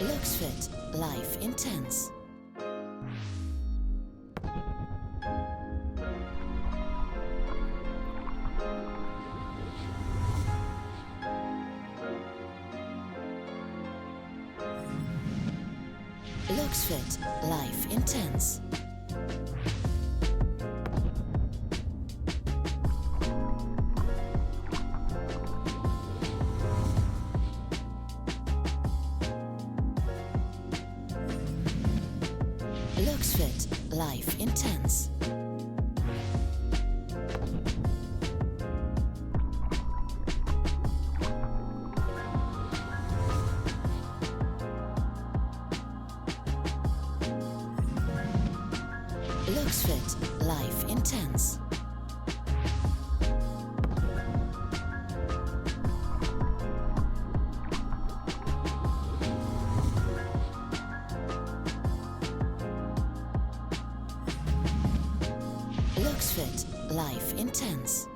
Luxfit Life Intense. Luxfit Life Intense. Luxfit Life Intense. Luxfit Life Intense. Luxfit Life Intense.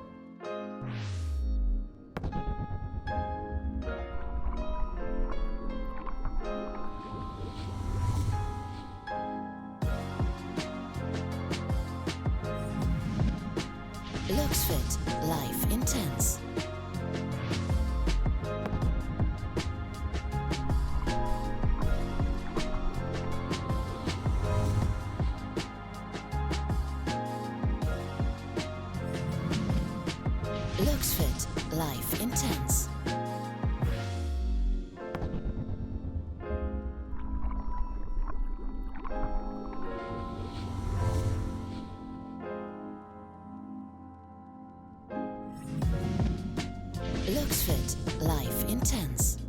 Luxfit Life Intense. Luxfit Life Intense. Luxfit Life Intense.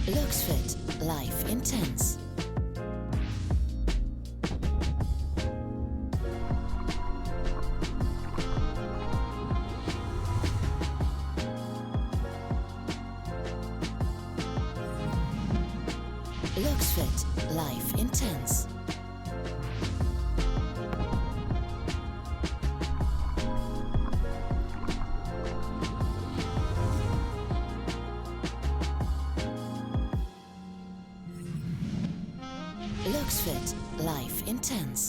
Luxfit Life Intense. Luxfit Life Intense. Luxfit Life Intense.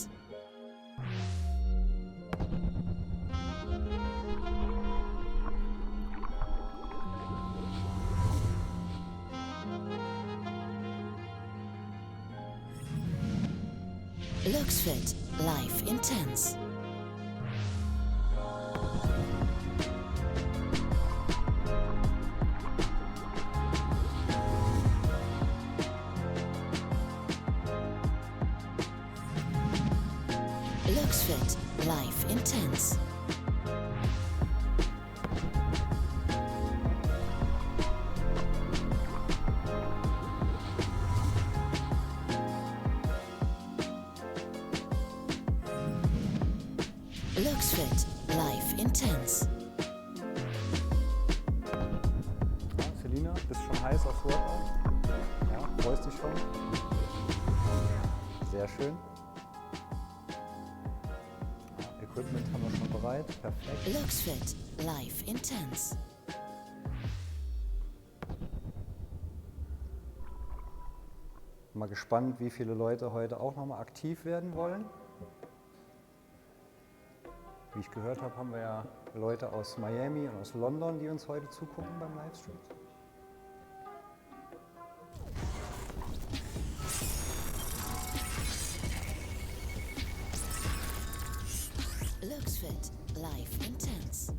Luxfit Life Intense. Luxfit Life Intense. Luxfit Life Intense. Ja, Selina, bist schon heiß aufs Workout? Ja, freust dich schon? Sehr schön. Ja, Equipment haben wir schon bereit, perfekt. Luxfit Life Intense. Mal gespannt, wie viele Leute heute auch nochmal aktiv werden wollen. Wie ich gehört habe, haben wir ja Leute aus Miami und aus London, die uns heute zugucken beim Livestream. Luxfit Life Intense.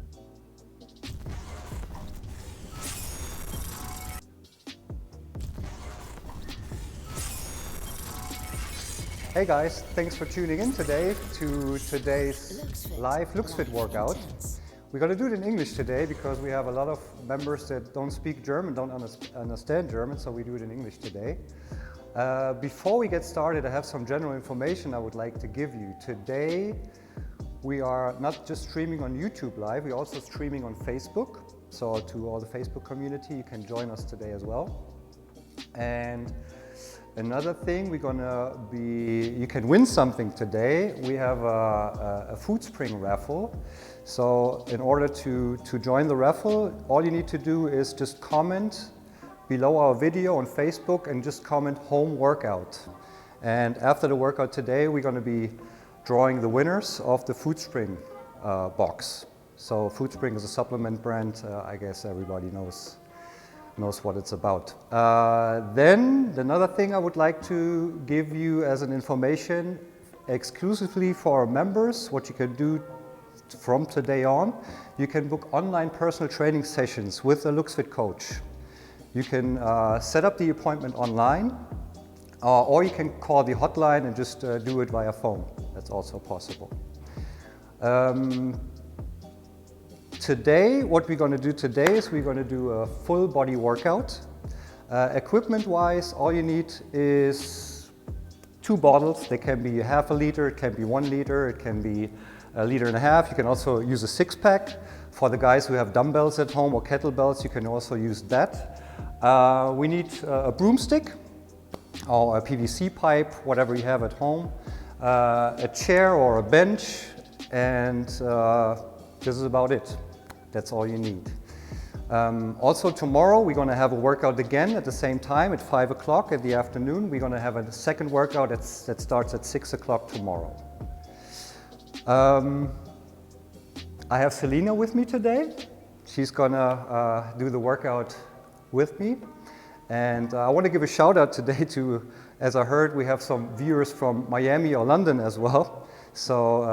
Hey guys, thanks for tuning in today to today's Luxfit live Luxfit Life workout. Intense. We're going to do it in English today because we have a lot of members that don't speak German, don't understand German, so we do it in English today. Before we get started, I have some general information I would like to give you. Today, we are not just streaming on YouTube Live, we're also streaming on Facebook. So to all the Facebook community, you can join us today as well. And Another thing, you can win something today. We have a food spring raffle. So in order to join the raffle, all you need to do is just comment below our video on Facebook and just comment home workout. And after the workout today, we're going to be drawing the winners of the food spring box. So food spring is a supplement brand. I guess everybody knows what it's about. Then another thing I would like to give you as an information exclusively for our members, what you can do from today on, you can book online personal training sessions with a Luxfit coach. You can set up the appointment online, or you can call the hotline and just do it via phone. That's also possible. Today, what we're going to do today is we're going to do a full body workout. Equipment-wise, all you need is 2 bottles. They can be half a liter, it can be 1 liter, it can be 1.5 liters. You can also use a 6-pack. For the guys who have dumbbells at home or kettlebells, you can also use that. We need a broomstick or a PVC pipe, whatever you have at home, a chair or a bench, and this is about it. That's all you need. Also tomorrow we're going to have a workout again at the same time at 5 o'clock in the afternoon. We're going to have a second workout that starts at 6 o'clock tomorrow. I have Selina with me today. She's going to do the workout with me. And I want to give a shout out today to, as I heard, we have some viewers from Miami or London as well. So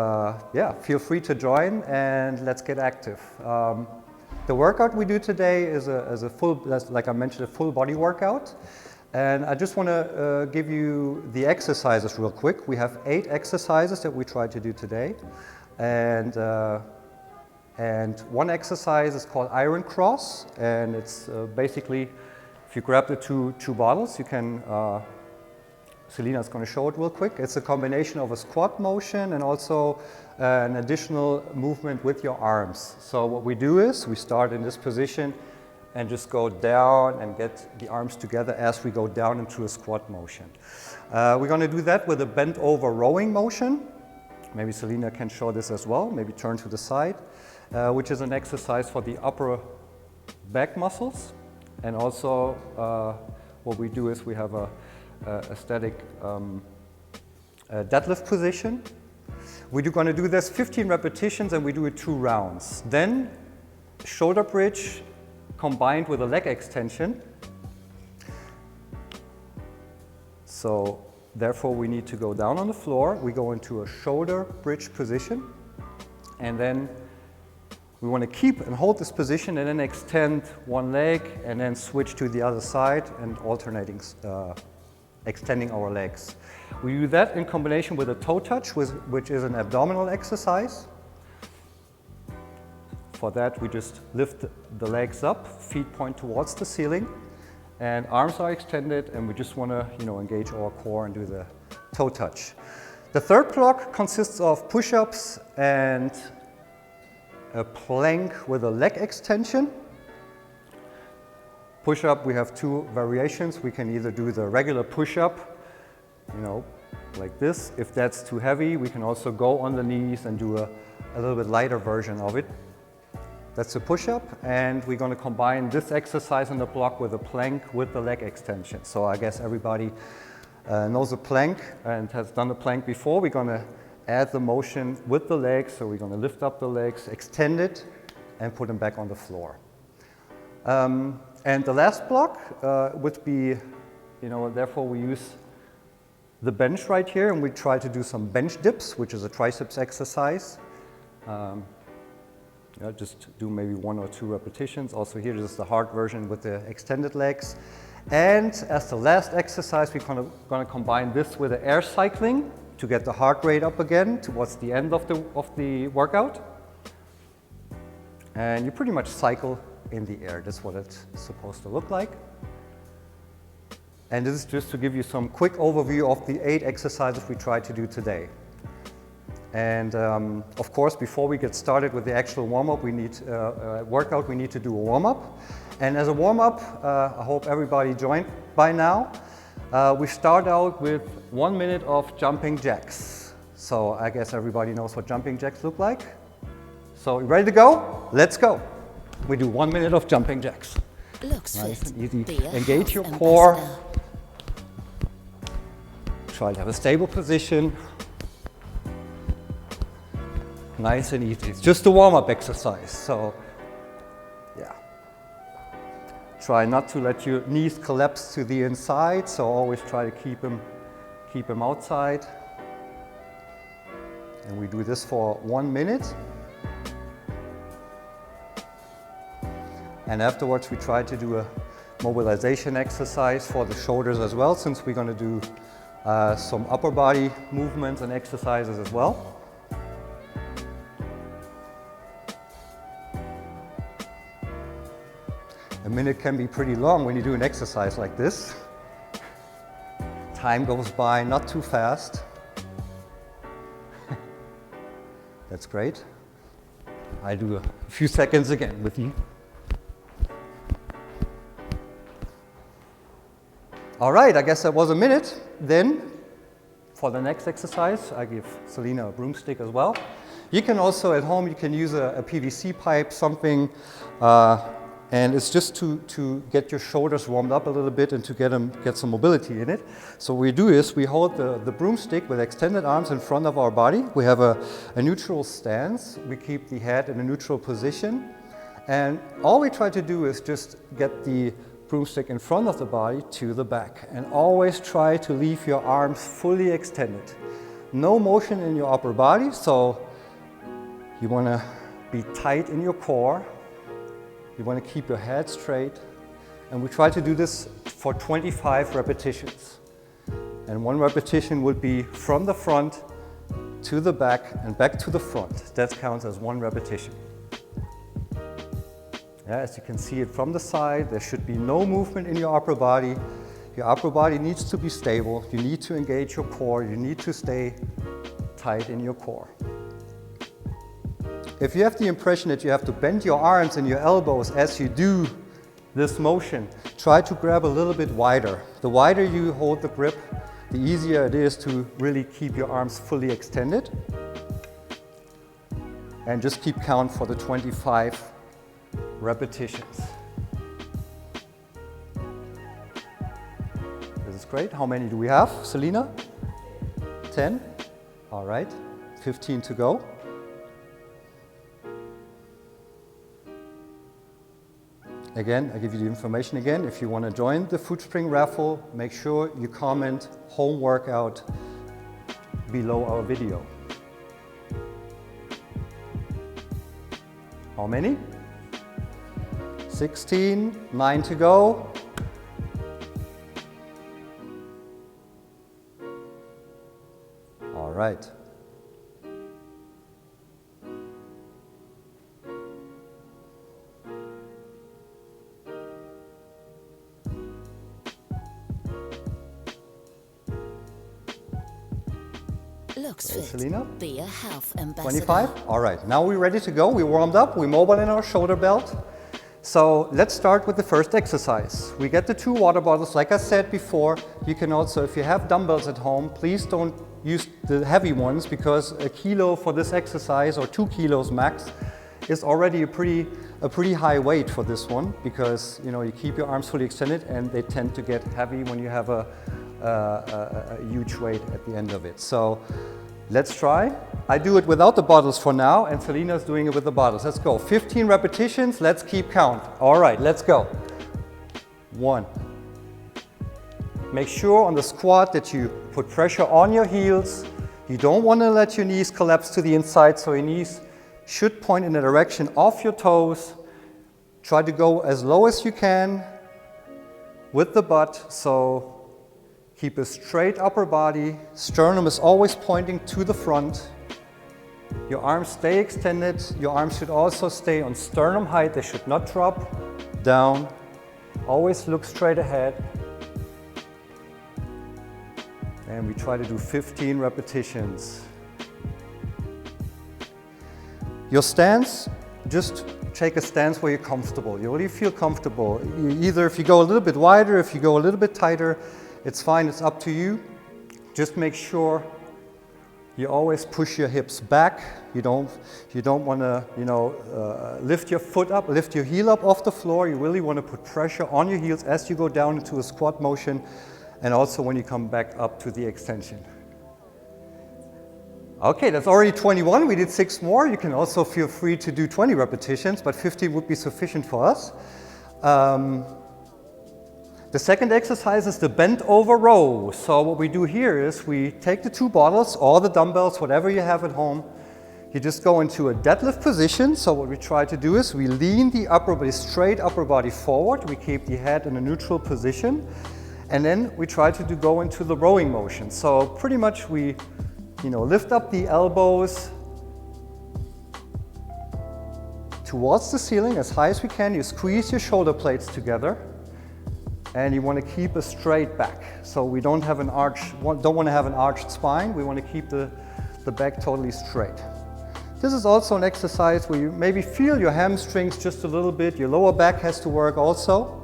yeah, feel free to join and let's get active. The workout we do today is a full, like I mentioned, a full body workout. And I just want to give you the exercises real quick. We have 8 exercises that we try to do today. And one exercise is called Iron Cross. And it's basically, if you grab the two bottles, you can Selina's going to show it real quick. It's a combination of a squat motion and also an additional movement with your arms. So what we do is we start in this position and just go down and get the arms together as we go down into a squat motion. We're going to do that with a bent over rowing motion. Maybe Selina can show this as well. Maybe turn to the side, which is an exercise for the upper back muscles. And also what we do is we have a static deadlift position. We're going to do this 15 repetitions and we do it 2 rounds. Then shoulder bridge combined with a leg extension. So therefore we need to go down on the floor. We go into a shoulder bridge position and then we want to keep and hold this position and then extend one leg and then switch to the other side and alternating extending our legs. We do that in combination with a toe touch, which is an abdominal exercise. For that, we just lift the legs up, feet point towards the ceiling, and arms are extended, and we just want to, engage our core and do the toe touch. The third block consists of push-ups and a plank with a leg extension. Push-up, we have 2 variations. We can either do the regular push-up, like this. If that's too heavy, we can also go on the knees and do a little bit lighter version of it. That's a push-up, and we're going to combine this exercise in the block with a plank with the leg extension. So I guess everybody knows a plank and has done a plank before. We're going to add the motion with the legs. So we're going to lift up the legs, extend it, and put them back on the floor. And the last block would be, therefore we use the bench right here and we try to do some bench dips, which is a triceps exercise. Just do maybe 1 or 2 repetitions. Also here is the hard version with the extended legs. And as the last exercise, we're going to combine this with the air cycling to get the heart rate up again towards the end of the workout. And you pretty much cycle in the air. That's what it's supposed to look like. And this is just to give you some quick overview of the 8 exercises we tried to do today. And of course, before we get started with the actual warm-up, we need workout, we need to do a warm-up. And as a warm-up, I hope everybody joined by now. We start out with 1 minute of jumping jacks. So I guess everybody knows what jumping jacks look like. So you ready to go? Let's go. We do 1 minute of jumping jacks. Luxfit. Nice and easy. Be a Engage health your core. ambassador. Try to have a stable position. Nice and easy. It's just a warm-up exercise. So yeah. Try not to let your knees collapse to the inside. So always try to keep them outside. And we do this for 1 minute. And afterwards we try to do a mobilization exercise for the shoulders as well, since we're going to do some upper body movements and exercises as well. A minute can be pretty long when you do an exercise like this. Time goes by not too fast. That's great. I do a few seconds again with you. All right, I guess that was a minute. Then, for the next exercise, I give Selena a broomstick as well. You can also, at home, you can use a PVC pipe, something, and it's just to get your shoulders warmed up a little bit and to get some mobility in it. So what we do is we hold the broomstick with extended arms in front of our body. We have a neutral stance. We keep the head in a neutral position. And all we try to do is just get the broomstick in front of the body to the back, and always try to leave your arms fully extended. No motion in your upper body, so you want to be tight in your core. You want to keep your head straight, and we try to do this for 25 repetitions. And one repetition would be from the front to the back and back to the front. That counts as one repetition. Yeah, as you can see it from the side, there should be no movement in your upper body. Your upper body needs to be stable. You need to engage your core. You need to stay tight in your core. If you have the impression that you have to bend your arms and your elbows as you do this motion, try to grab a little bit wider. The wider you hold the grip, the easier it is to really keep your arms fully extended. And just keep count for the 25 repetitions. This is great. How many do we have, Selena? 10? All right, 15 to go. Again, I give you the information again. If you want to join the Food Spring raffle, make sure you comment home workout below our video. How many? 16, 9 to go. All right. Luxfit. Selena? Be a health ambassador. 25? All right, now we're ready to go. We warmed up, we're mobile in our shoulder belt. So let's start with the first exercise. We get the 2 water bottles. Like I said before, you can also, if you have dumbbells at home, please don't use the heavy ones, because a kilo for this exercise, or 2 kilos max, is already a pretty high weight for this one, because you keep your arms fully extended and they tend to get heavy when you have a huge weight at the end of it. So let's try. I do it without the bottles for now, and Selena's doing it with the bottles. Let's go. 15 repetitions. Let's keep count. All right, let's go. 1. Make sure on the squat that you put pressure on your heels. You don't want to let your knees collapse to the inside, so your knees should point in the direction of your toes. Try to go as low as you can with the butt, so keep a straight upper body. Sternum is always pointing to the front. Your arms stay extended. Your arms should also stay on sternum height. They should not drop down. Always look straight ahead. And we try to do 15 repetitions. Your stance, just take a stance where you're comfortable. You really feel comfortable. Either if you go a little bit wider, if you go a little bit tighter, It's fine, it's up to you. Just make sure you always push your hips back. You don't want to, lift your foot up, lift your heel up off the floor. You really want to put pressure on your heels as you go down into a squat motion, and also when you come back up to the extension. Okay, that's already 21. We did 6 more. You can also feel free to do 20 repetitions, but 15 would be sufficient for us. The second exercise is the bent over row. So what we do here is we take the 2 bottles or the dumbbells, whatever you have at home. You just go into a deadlift position. So what we try to do is we lean the upper body, straight upper body forward. We keep the head in a neutral position. And then we try to go into the rowing motion. So pretty much we, lift up the elbows towards the ceiling as high as we can. You squeeze your shoulder blades together. And you want to keep a straight back. So we don't have an don't want to have an arched spine. We want to keep the back totally straight. This is also an exercise where you maybe feel your hamstrings just a little bit. Your lower back has to work also.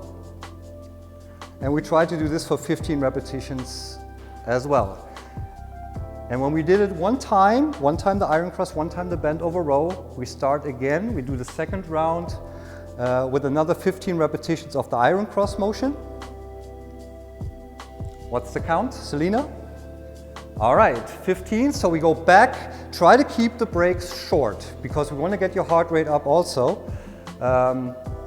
And we try to do this for 15 repetitions as well. And when we did it one time the iron cross, one time the bent over row, we start again. We do the second round with another 15 repetitions of the iron cross motion. What's the count, Selena? All right, 15. So we go back. Try to keep the breaks short because we want to get your heart rate up also.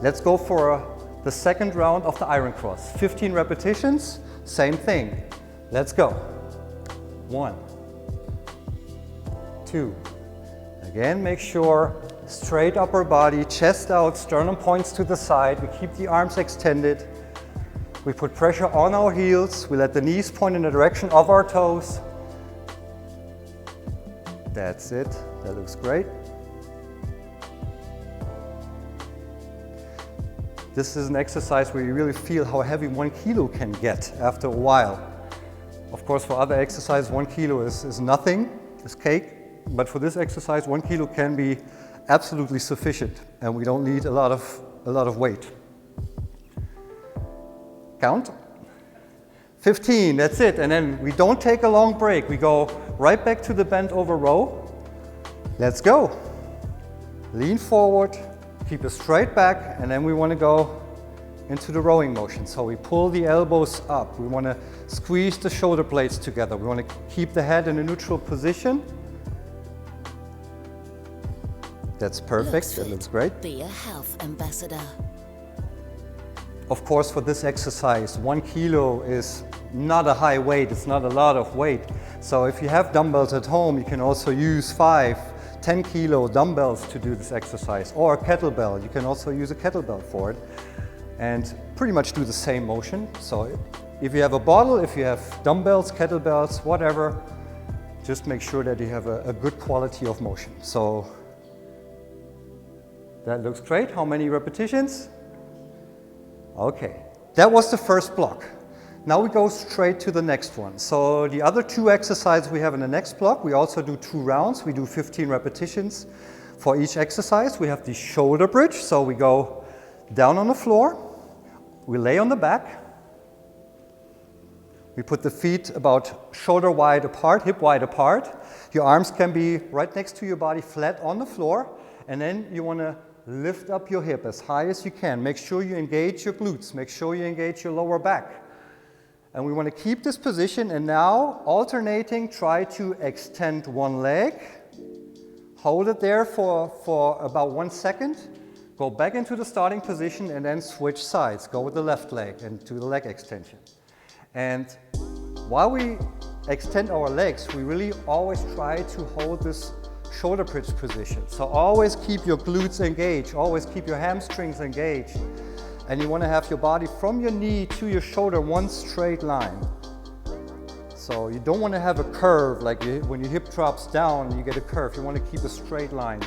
Let's go for the second round of the iron cross. 15 repetitions, same thing. Let's go. 1, 2. Again, make sure straight upper body, chest out, sternum points to the side. We keep the arms extended. We put pressure on our heels. We let the knees point in the direction of our toes. That's it. That looks great. This is an exercise where you really feel how heavy 1 kilo can get after a while. Of course, for other exercises, 1 kilo is nothing, is cake. But for this exercise, 1 kilo can be absolutely sufficient, and we don't need a lot of weight. Count. 15, that's it. And then we don't take a long break. We go right back to the bent over row. Let's go. Lean forward, keep a straight back, and then we want to go into the rowing motion. So we pull the elbows up. We want to squeeze the shoulder blades together. We want to keep the head in a neutral position. That's perfect. Luxfit. That looks great. Be a health ambassador. Of course, for this exercise, 1 kilo is not a high weight. It's not a lot of weight. So if you have dumbbells at home, you can also use 5, 10 kilo dumbbells to do this exercise, or a kettlebell. You can also use a kettlebell for it and pretty much do the same motion. So if you have a bottle, if you have dumbbells, kettlebells, whatever, just make sure that you have a good quality of motion. So that looks great. How many repetitions? Okay, that was the first block. Now we go straight to the next one. So the other 2 exercises we have in the next block, we also do 2 rounds. We do 15 repetitions for each exercise. We have the shoulder bridge. So we go down on the floor. We lay on the back. We put the feet about shoulder wide apart, hip wide apart. Your arms can be right next to your body, flat on the floor. And then you want to lift up your hip as high as you can. Make sure you engage your glutes. Make sure you engage your lower back. And we want to keep this position, and now alternating, try to extend one leg. Hold it there for about 1 second. Go back into the starting position and then switch sides. Go with the left leg and do the leg extension. And while we extend our legs, we really always try to hold this shoulder bridge position. So always keep your glutes engaged, always keep your hamstrings engaged. And you want to have your body from your knee to your shoulder, one straight line. So you don't want to have a curve, like when your hip drops down, you get a curve. You want to keep a straight line.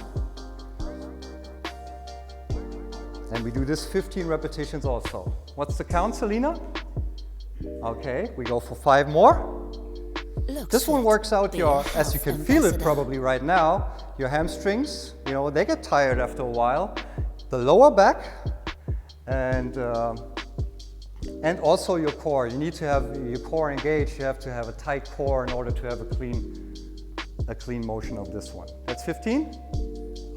And we do this 15 repetitions also. What's the count, Selena? Okay, we go for 5 more. This one works out as you can feel it probably right now, your hamstrings, they get tired after a while. The lower back, and And also your core. You need to have your core engaged. You have to have a tight core in order to have a clean motion of this one. That's 15?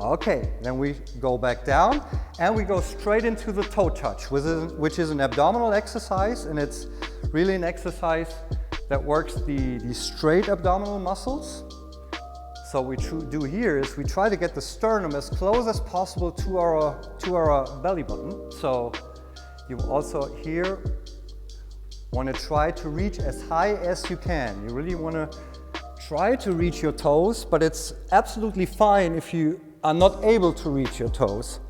Okay, then we go back down and we go straight into the toe touch, which is an abdominal exercise, and it's really an exercise that works the straight abdominal muscles. So what we do here is we try to get the sternum as close as possible to our belly button. So you also here want to try to reach as high as you can. You really want to try to reach your toes, but it's absolutely fine if you are not able to reach your toes.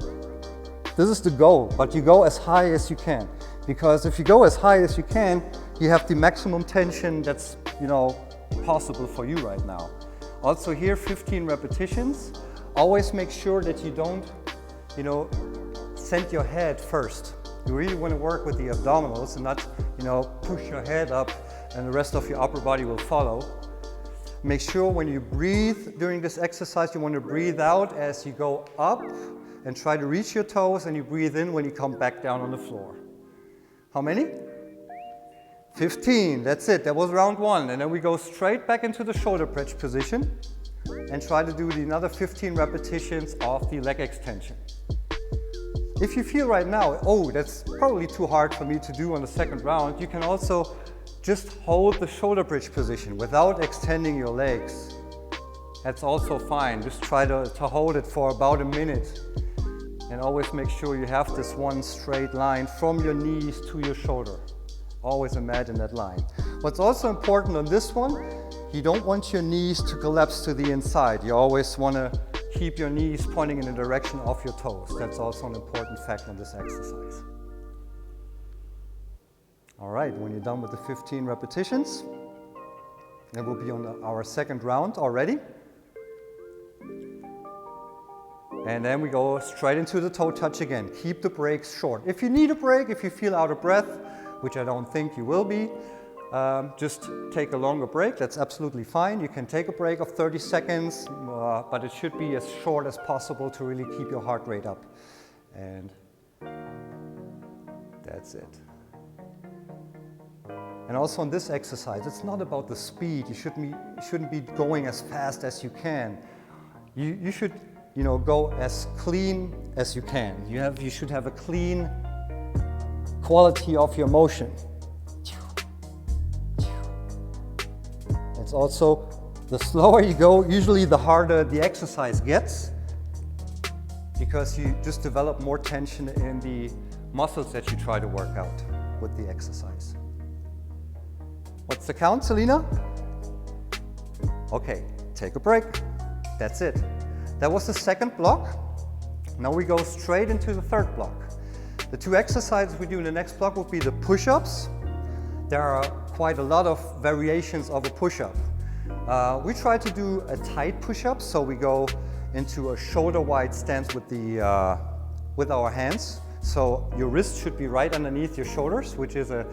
This is the goal, but you go as high as you can. Because if you go as high as you can, you have the maximum tension that's, possible for you right now. Also here, 15 repetitions. Always make sure that you don't, send your head first. You really want to work with the abdominals and not, push your head up and the rest of your upper body will follow. Make sure when you breathe during this exercise, you want to breathe out as you go up and try to reach your toes, and you breathe in when you come back down on the floor. How many? 15, that's it. That was round 1. And then we go straight back into the shoulder bridge position and try to do another 15 repetitions of the leg extension. If you feel right now, oh, that's probably too hard for me to do on the second round, you can also just hold the shoulder bridge position without extending your legs. That's also fine. Just try to hold it for about a minute. And always make sure you have this one straight line from your knees to your shoulder. Always imagine that line. What's also important on this one, you don't want your knees to collapse to the inside. You always want to keep your knees pointing in the direction of your toes. That's also an important fact on this exercise. All right, when you're done with the 15 repetitions, then we'll be on our second round already. And then we go straight into the toe touch again. Keep the breaks short. If you need a break, if you feel out of breath, which I don't think you will be, just take a longer break. That's absolutely fine. You can take a break of 30 seconds, but it should be as short as possible to really keep your heart rate up. And that's it. And also on this exercise, it's not about the speed. You shouldn't be going as fast as you can. You should, go as clean as you can. You should have a clean quality of your motion. It's also, the slower you go, usually the harder the exercise gets, because you just develop more tension in the muscles that you try to work out with the exercise. What's the count, Selena? Okay, take a break. That's it. That was the second block. Now we go straight into the third block. The 2 exercises we do in the next block will be the push-ups. There are quite a lot of variations of a push-up. We try to do a tight push-up, so we go into a shoulder-wide stance with our hands. So your wrist should be right underneath your shoulders, which is a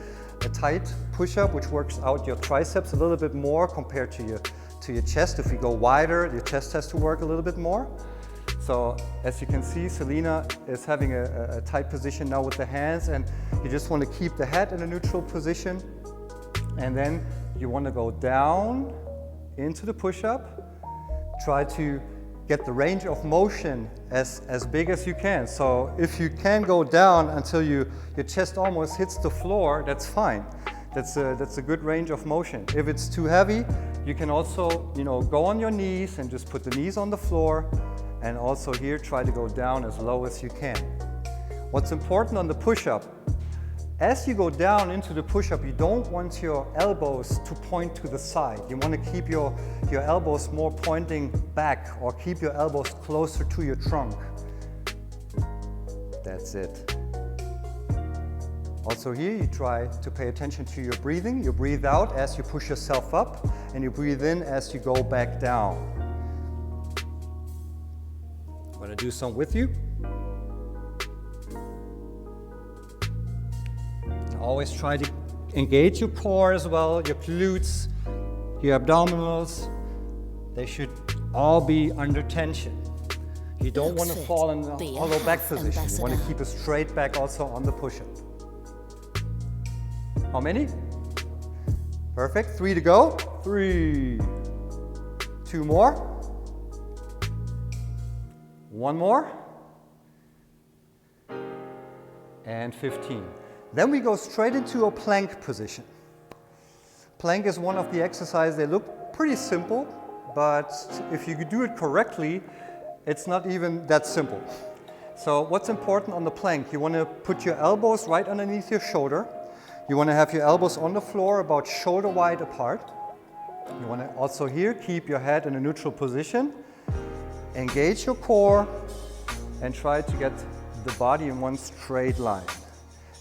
tight push-up, which works out your triceps a little bit more compared to your chest. If you go wider, your chest has to work a little bit more. So as you can see, Selena is having a tight position now with the hands, and you just want to keep the head in a neutral position. And then you want to go down into the push-up. Try to get the range of motion as big as you can. So if you can go down until your chest almost hits the floor, that's fine. That's a good range of motion. If it's too heavy, you can also go on your knees and just put the knees on the floor, and also here try to go down as low as you can. What's important on the push-up, as you go down into the push-up, you don't want your elbows to point to the side. You want to keep your elbows more pointing back, or keep your elbows closer to your trunk. That's it. Also here, you try to pay attention to your breathing. You breathe out as you push yourself up, and you breathe in as you go back down. I'm going to do some with you. Always try to engage your core as well, your glutes, your abdominals. They should all be under tension. You don't want to fall in a hollow back position. You want to keep a straight back also on the push-up. How many? Perfect. 3 to go. 3. 2 more. 1 more. And 15. Then we go straight into a plank position. Plank is one of the exercises, they look pretty simple, but if you do it correctly, it's not even that simple. So what's important on the plank? You want to put your elbows right underneath your shoulder. You want to have your elbows on the floor about shoulder wide apart. You want to also here keep your head in a neutral position. Engage your core and try to get the body in one straight line.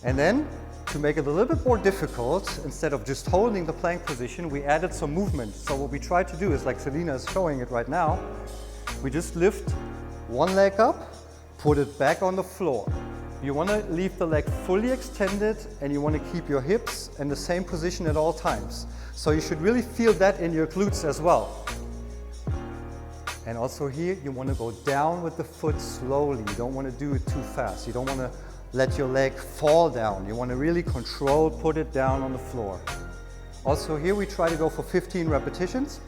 And then, to make it a little bit more difficult, instead of just holding the plank position, we added some movement. So what we try to do is, like Selena is showing it right now, we just lift one leg up, put it back on the floor. You want to leave the leg fully extended and you want to keep your hips in the same position at all times. So you should really feel that in your glutes as well. And also here, you want to go down with the foot slowly. You don't want to do it too fast. You don't want to let your leg fall down. You want to really control, put it down on the floor. Also here, we try to go for 15 repetitions.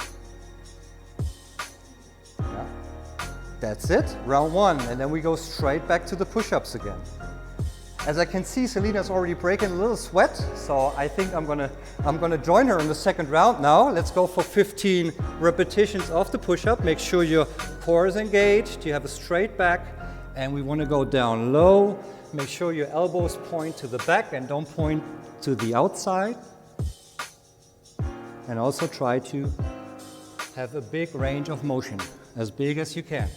Yeah. That's it, round 1. And then we go straight back to the push-ups again. As I can see, Selena's already breaking a little sweat, so I think I'm gonna join her in the second round now. Let's go for 15 repetitions of the push-up. Make sure your core is engaged, you have a straight back, and we want to go down low. Make sure your elbows point to the back and don't point to the outside. And also try to have a big range of motion, as big as you can.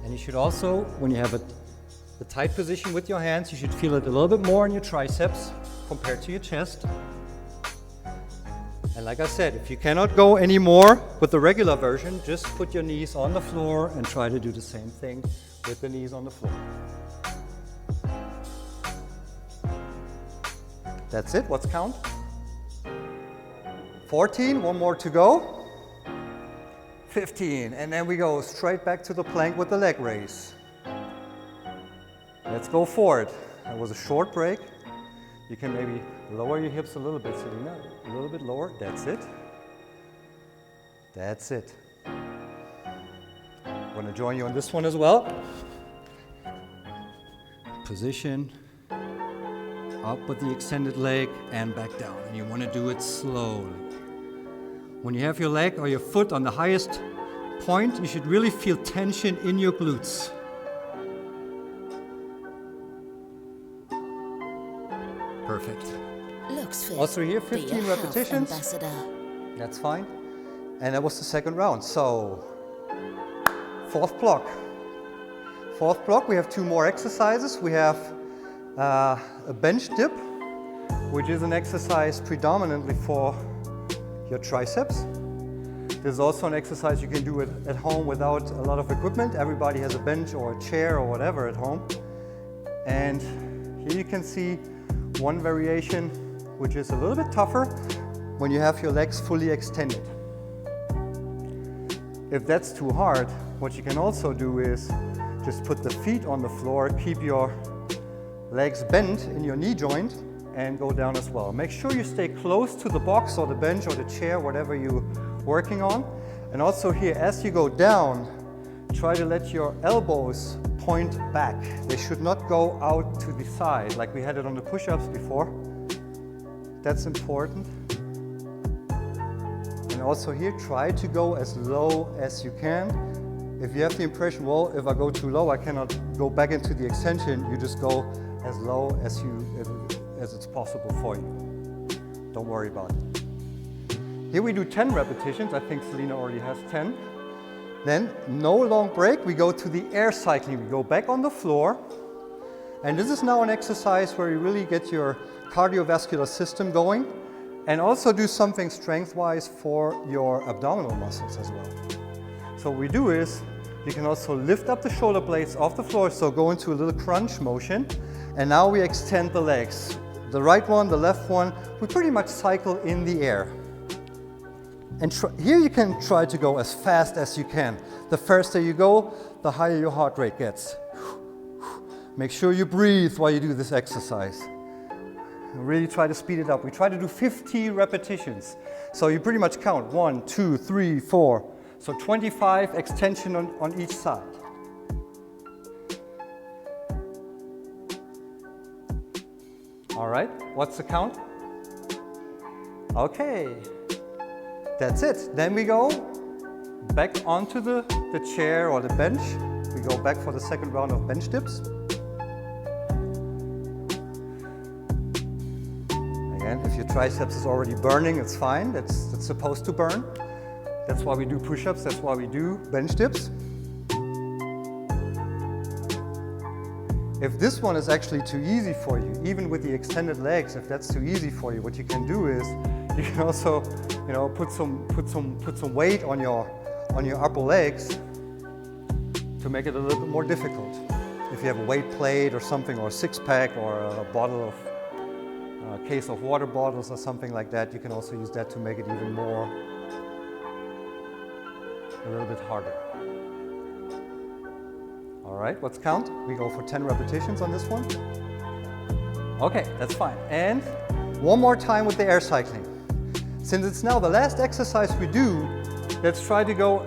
And you should also, when you have a tight position with your hands, you should feel it a little bit more in your triceps compared to your chest. And like I said, if you cannot go any more with the regular version, just put your knees on the floor and try to do the same thing with the knees on the floor. That's it, what's count? 14, 1 more to go. 15, and then we go straight back to the plank with the leg raise. Let's go for it. That was a short break. You can maybe lower your hips a little bit, Selena. A little bit lower. That's it. That's it. I'm going to join you on this one as well. Position. Up with the extended leg and back down. And you want to do it slowly. When you have your leg or your foot on the highest point, you should really feel tension in your glutes. Perfect. Luxfit, Also here, 15 repetitions. That's fine. And that was the second round. So, fourth block. Fourth block, we have 2 more exercises. We have a bench dip, which is an exercise predominantly for your triceps. There's also an exercise you can do at home without a lot of equipment. Everybody has a bench or a chair or whatever at home. And here you can see one variation which is a little bit tougher when you have your legs fully extended. If that's too hard, what you can also do is just put the feet on the floor, keep your legs bent in your knee joint, and go down as well. Make sure you stay close to the box or the bench or the chair, whatever you're working on. And also here, as you go down, try to let your elbows point back. They should not go out to the side like we had it on the push-ups before. That's important. And also here, try to go as low as you can. If you have the impression, well, if I go too low, I cannot go back into the extension, you just go as low as it's possible for you. Don't worry about it. Here we do 10 repetitions. I think Selena already has 10. Then, no long break. We go to the air cycling. We go back on the floor. And this is now an exercise where you really get your cardiovascular system going and also do something strength-wise for your abdominal muscles as well. So what we do is, you can also lift up the shoulder blades off the floor, so go into a little crunch motion. And now we extend the legs. The right one, the left one, we pretty much cycle in the air. And here you can try to go as fast as you can. The faster you go, the higher your heart rate gets. Make sure you breathe while you do this exercise. Really try to speed it up. We try to do 50 repetitions. So you pretty much count 1, 2, 3, 4. So 25 extension on each side. All right, what's the count? Okay, that's it. Then we go back onto the chair or the bench. We go back for the second round of bench dips. Again, if your triceps is already burning, it's fine. It's supposed to burn. That's why we do push-ups. That's why we do bench dips. If this one is actually too easy for you, even with the extended legs, if that's too easy for you, what you can do is you can also, put some weight on your upper legs to make it a little bit more difficult. If you have a weight plate or something, or a six-pack, or a case of water bottles or something like that, you can also use that to make it even more, a little bit harder. All right, let's count. We go for 10 repetitions on this one. Okay, that's fine. And one more time with the air cycling. Since it's now the last exercise we do, let's try to go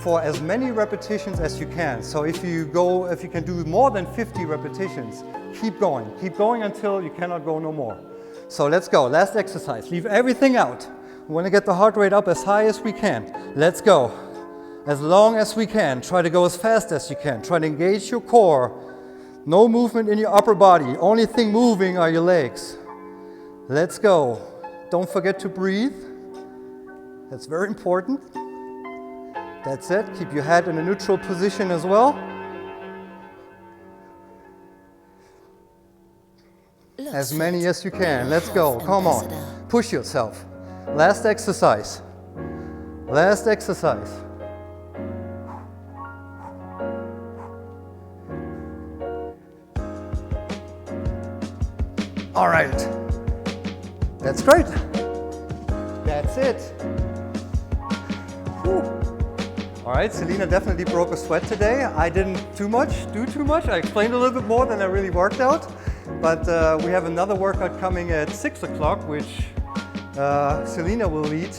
for as many repetitions as you can. So if you can do more than 50 repetitions, keep going until you cannot go no more. So let's go, last exercise. Leave everything out. We want to get the heart rate up as high as we can. Let's go. As long as we can. Try to go as fast as you can. Try to engage your core. No movement in your upper body. Only thing moving are your legs. Let's go. Don't forget to breathe. That's very important. That's it. Keep your head in a neutral position as well. As many as you can. Let's go. Come on. Push yourself. Last exercise. Last exercise. All right. That's great. That's it. Whew. All right, Selena definitely broke a sweat today. I didn't do too much. I explained a little bit more than I really worked out. But we have another workout coming at 6 o'clock, which Selena will lead.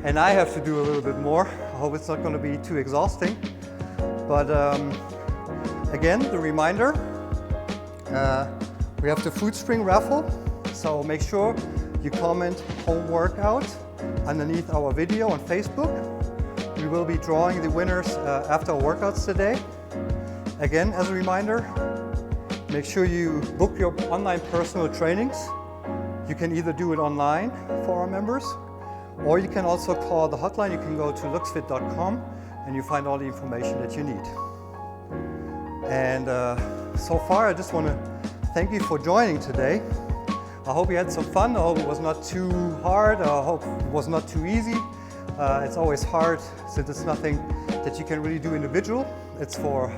And I have to do a little bit more. I hope it's not going to be too exhausting. But again, the reminder, we have the food string raffle. So make sure you comment home workout underneath our video on Facebook. We will be drawing the winners after our workouts today. Again, as a reminder, make sure you book your online personal trainings. You can either do it online for our members, or you can also call the hotline. You can go to luxfit.com and you find all the information that you need. And so far, I just want to thank you for joining today. I hope you had some fun. I hope it was not too hard. I hope it was not too easy. It's always hard since it's nothing that you can really do individual. It's for,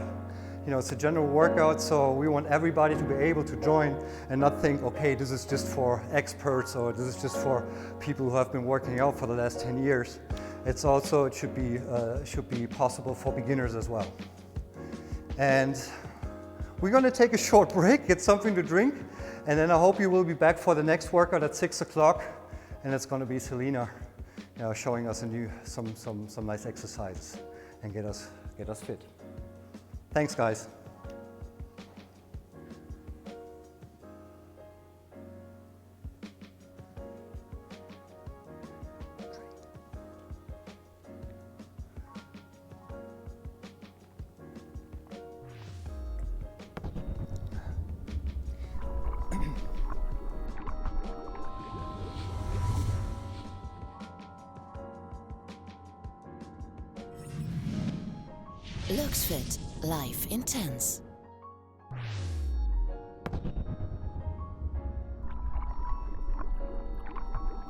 it's a general workout, so we want everybody to be able to join and not think, okay, this is just for experts or this is just for people who have been working out for the last 10 years. It should be possible for beginners as well. And we're going to take a short break, get something to drink, and then I hope you will be back for the next workout at 6 o'clock, and it's going to be Selena showing us some nice exercises and get us fit. Thanks, guys. Luxfit, life intense.